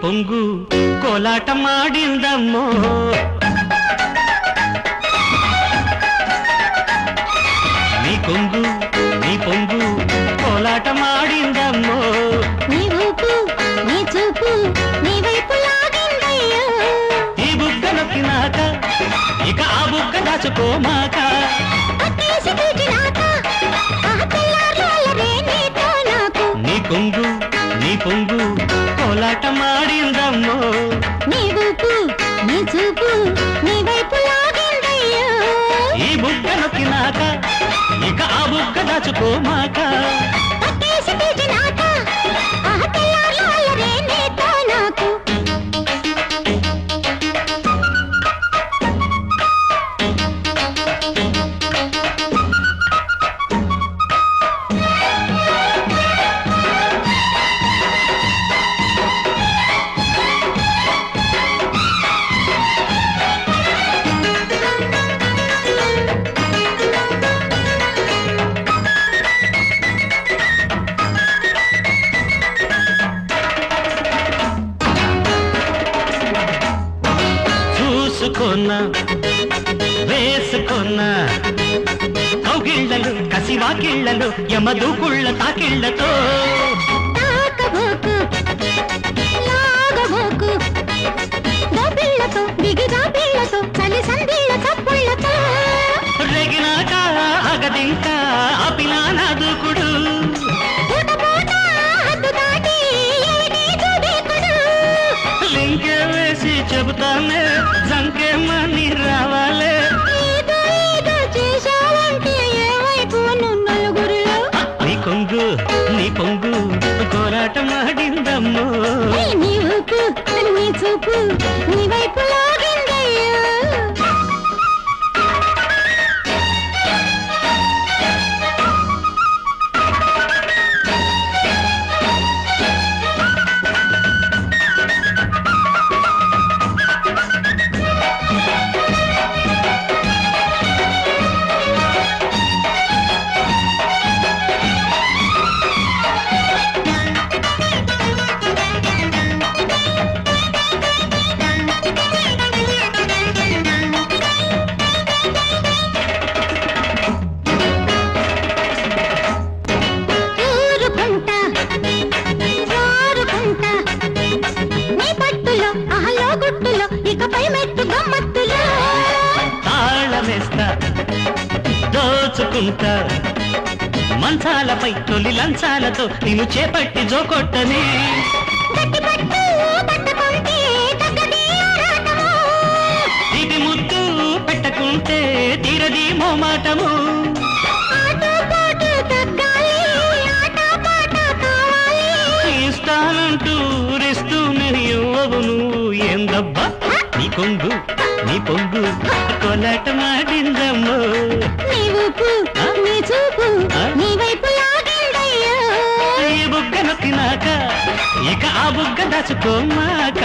పొంగు కోలాటమాడిందమ్మో నీ కొంగు నీ పొంగు కోలాటమాడిందమ్మో నీ ఊపు నీ చూపు నీ వైపు లాగిందయ్యో ఈ బుగ్గ నొక్కినాక ఇక ఆ బుగ్గ దాచుకోమాక అట్టేసి తీసినాక ఆ తెల్లార్లు అల్లరే నీతో నాకు నీ కొంగు నీ పొంగు కోలాటమాడిందమ్మో నీ ఊపు నీ చూపు నీ వైపు లాగిందయ్యో ఈ బుగ్గ నొక్కినాక ఇక ఆ బుగ్గ దాచుకోమాక అట్టేసి తీసినాక ఆ తెల్లార్లు అల్లరే నీతో నాకు చూసుకున్నా వేసుకున్నా కౌగిళ్ళలు కసివాకిళ్ళలు యమదూకుళ్ళ తాకిళ్ళతో తాకబోకు లాగబోకు దోపిళ్ళతో బిగిగా పిళ్ళతో చలి సందిళ్ళ చప్పుళ్ళతో రెగినాక అగదింకా ఆపినా నా దూకుడు పూట పూట హద్దు దాటి ఏమిటి చూడేకుడు లింకే వేసి చెబుతానే జంకేమని రావాలే ఏదో ఏదో చేశావంటే ఏమైపోను నలుగురిలో నీ కొంగు నీ పొంగు కోరాటమాడిందమ్మో నీ ఊపు నీ చూపు నీ వైపు లాగిందయ్యో ఊరుకుంటా జారుకుంటా నీ పట్టులో ఆలో గుట్టులో ఇకపై మెట్టు గమ్మత్తులో తాళమేస్తా దోచుకుంటా మంచాలపై తొలి లంచాలతో నిన్ను చేపట్టి జోకొట్టని గట్టి పట్టు పట్టుకుంటే తగ్గది ఆరాటము ఇది ముద్దు పెట్టకుంటే తీరది మోమాటము ఆటో పాటు తగ్గాలి ఆట పాట కావాలి ఇస్తానంటూ ఊరిస్తూనే ఇవ్వవు నువ్వు ఏందబ్బా నీ కొంగు నీ పొంగు కోలాటమాడిందమ్మో నీ ఊపు నీ చూపు నీ వైపు లాగిందయ్యో ఈ బుగ్గ నొక్కినాక ఇక ఆ బుగ్గ దాచుకోమాక